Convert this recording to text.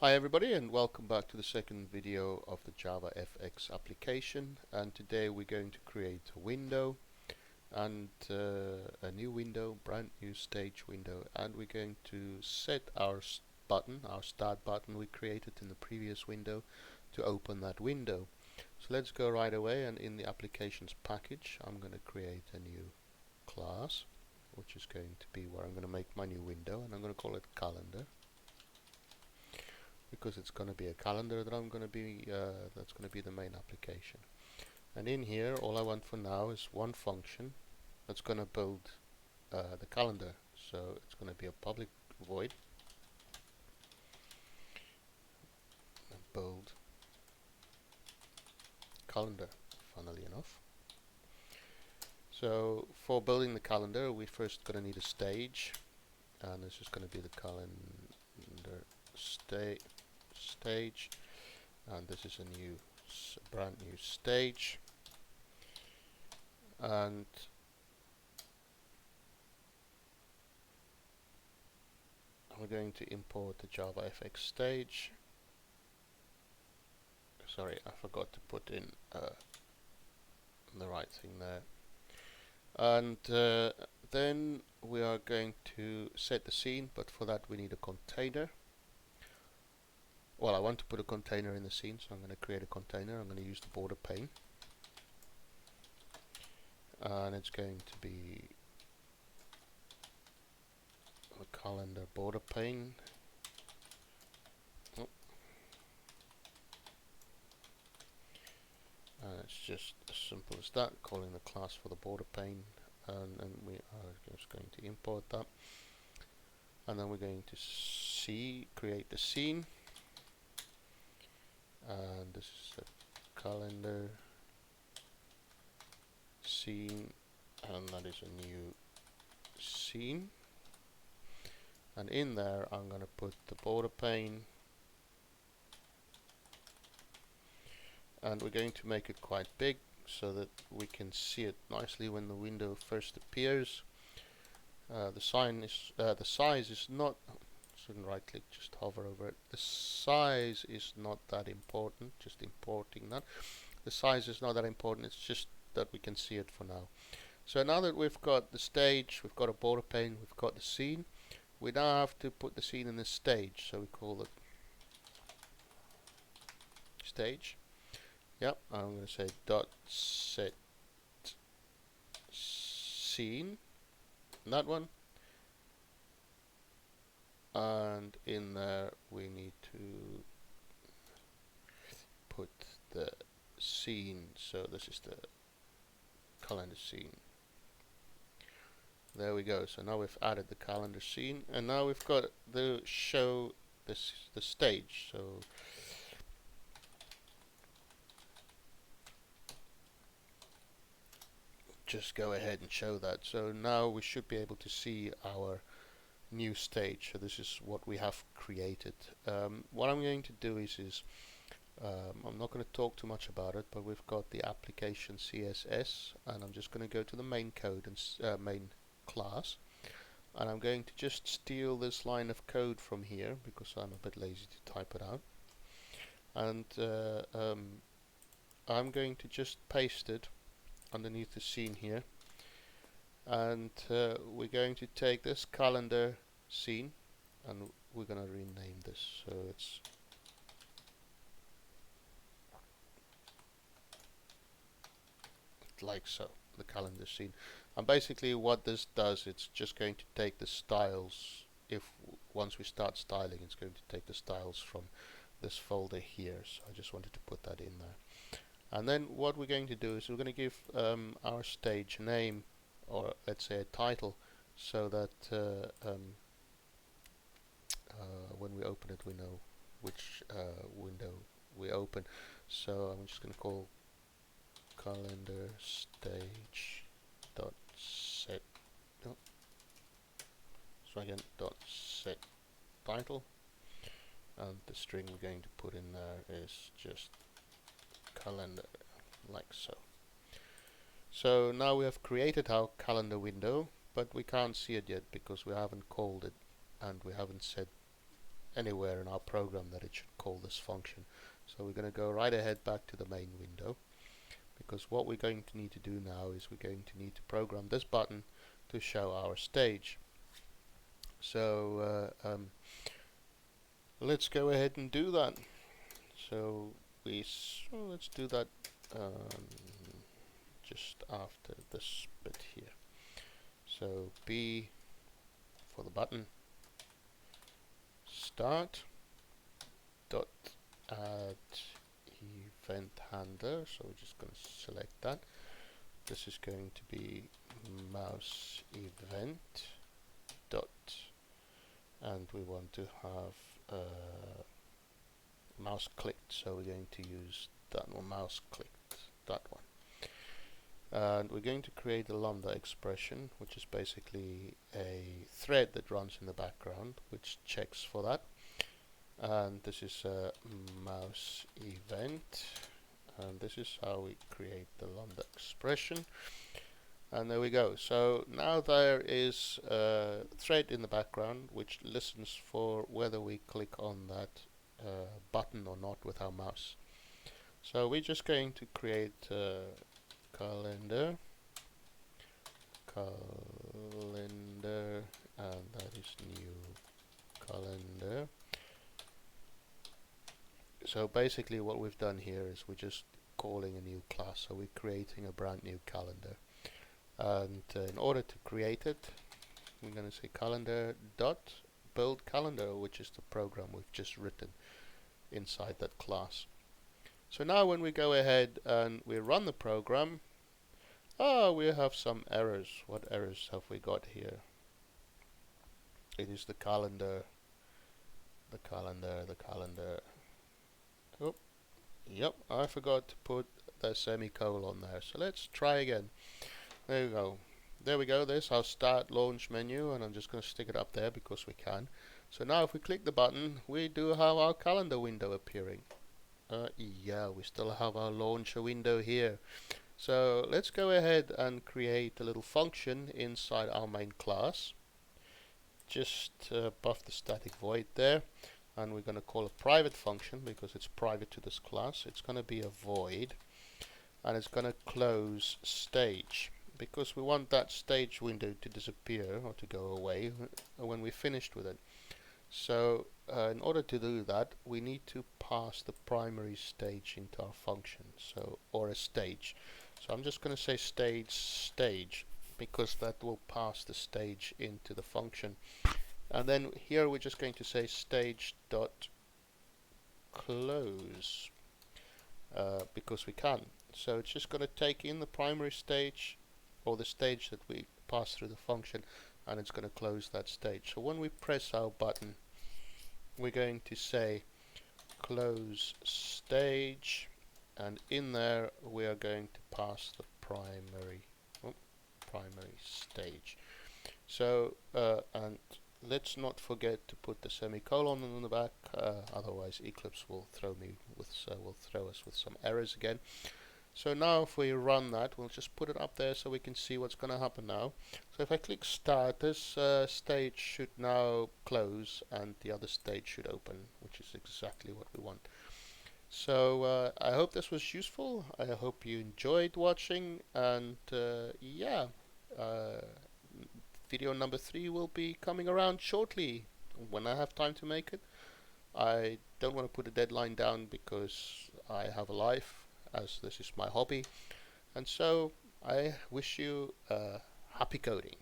Hi everybody, and welcome back to the second video of the JavaFX application. And today we're going to create a window and a new window, brand new stage window, and we're going to set our our start button we created in the previous window to open that window. So let's go right away, and in the applications package I'm going to create a new class, which is going to be where I'm going to make my new window, and I'm going to call it calendar, because it's going to be a calendar that that's going to be the main application. And in here, all I want for now is one function that's going to build the calendar. So it's going to be a public void build calendar, funnily enough. So for building the calendar, we first going to need a stage, and this is going to be the calendar stage, and this is a brand new stage, and we're going to import the JavaFX stage. Sorry, I forgot to put in the right thing there. And then we are going to set the scene, but for that we need a container. Well, I want to put a container in the scene, so I'm going to create a container. I'm going to use the border pane, and it's going to be the calendar border pane. It's just as simple as that, calling the class for the border pane, and we are just going to import that, and then we're going to create the scene, and this is a calendar scene, and that is a new scene, and in there I'm going to put the border pane, and we're going to make it quite big so that we can see it nicely when the window first appears. The size is not, shouldn't right click, just hover over it. The size is not that important, just importing that. The size is not that important, it's just that we can see it for now. So now that we've got the stage, we've got a border pane, we've got the scene, we now have to put the scene in the stage, so we call it stage. Yep, I'm going to say dot set scene, that one, and in there we need to put the scene, so this is the calendar scene. There we go. So now we've added the calendar scene, and now we've got the show the stage. So just go ahead and show that. So now we should be able to see our new stage. So this is what we have created. What I'm going to do is I'm not going to talk too much about it, but we've got the application CSS, and I'm just going to go to the main code and main class, and I'm going to just steal this line of code from here because I'm a bit lazy to type it out, and I'm going to just paste it underneath the scene here, and we're going to take this calendar scene and we're going to rename this, so it's like so, the calendar scene. And basically what this does, it's just going to take the styles. Once we start styling, it's going to take the styles from this folder here, so I just wanted to put that in there. And then what we're going to do is we're going to give our stage a name, or let's say a title, so that when we open it we know which window we open. So I'm just going to call calendar stage dot set, no, so again dot set title, and the string we're going to put in there is just calendar, like so. So now we have created our calendar window, but we can't see it yet because we haven't called it and we haven't set anywhere in our program that it should call this function. So we're going to go right ahead back to the main window, because what we're going to need to do now is we're going to need to program this button to show our stage. So let's go ahead and do that. So let's do that just after this bit here. So B for the button, start dot add event handler. So we're just going to select that. This is going to be mouse event dot, and we want to have mouse clicked, so we're going to use that one, mouse clicked, that one. And we're going to create a lambda expression, which is basically a thread that runs in the background which checks for that. And this is a mouse event, and this is how we create the lambda expression. And there we go. So now there is a thread in the background which listens for whether we click on that button or not with our mouse. So we're just going to create calendar, and that is new calendar. So basically what we've done here is we're just calling a new class, so we're creating a brand new calendar. And in order to create it, we're going to say calendar dot build calendar, which is the program we've just written inside that class. So now when we go ahead and we run the program, we have some errors. What errors have we got here? It is the calendar. Oh, yep, I forgot to put the semicolon there. So let's try again. There we go. There we go. There's our start launch menu, and I'm just going to stick it up there because we can. So now if we click the button, we do have our calendar window appearing. Yeah, we still have our launcher window here. So let's go ahead and create a little function inside our main class, just above the static void there, and we're going to call a private function because it's private to this class. It's going to be a void, and it's going to close stage because we want that stage window to disappear or to go away when we're finished with it. So in order to do that, we need to pass the primary stage into our function, or a stage. So I'm just going to say stage because that will pass the stage into the function. And then here we're just going to say stage dot close because we can. So it's just going to take in the primary stage or the stage that we pass through the function, and it's going to close that stage. So when we press our button, we're going to say close stage, and in there we are going to pass the primary stage. So and let's not forget to put the semicolon in the back, otherwise Eclipse will throw us with some errors again. So now if we run that, we'll just put it up there so we can see what's going to happen now. So if I click start, this stage should now close and the other stage should open, which is exactly what we want. So I hope this was useful. I hope you enjoyed watching, and yeah, video number 3 will be coming around shortly when I have time to make it. I don't want to put a deadline down because I have a life, as this is my hobby, and so I wish you happy coding.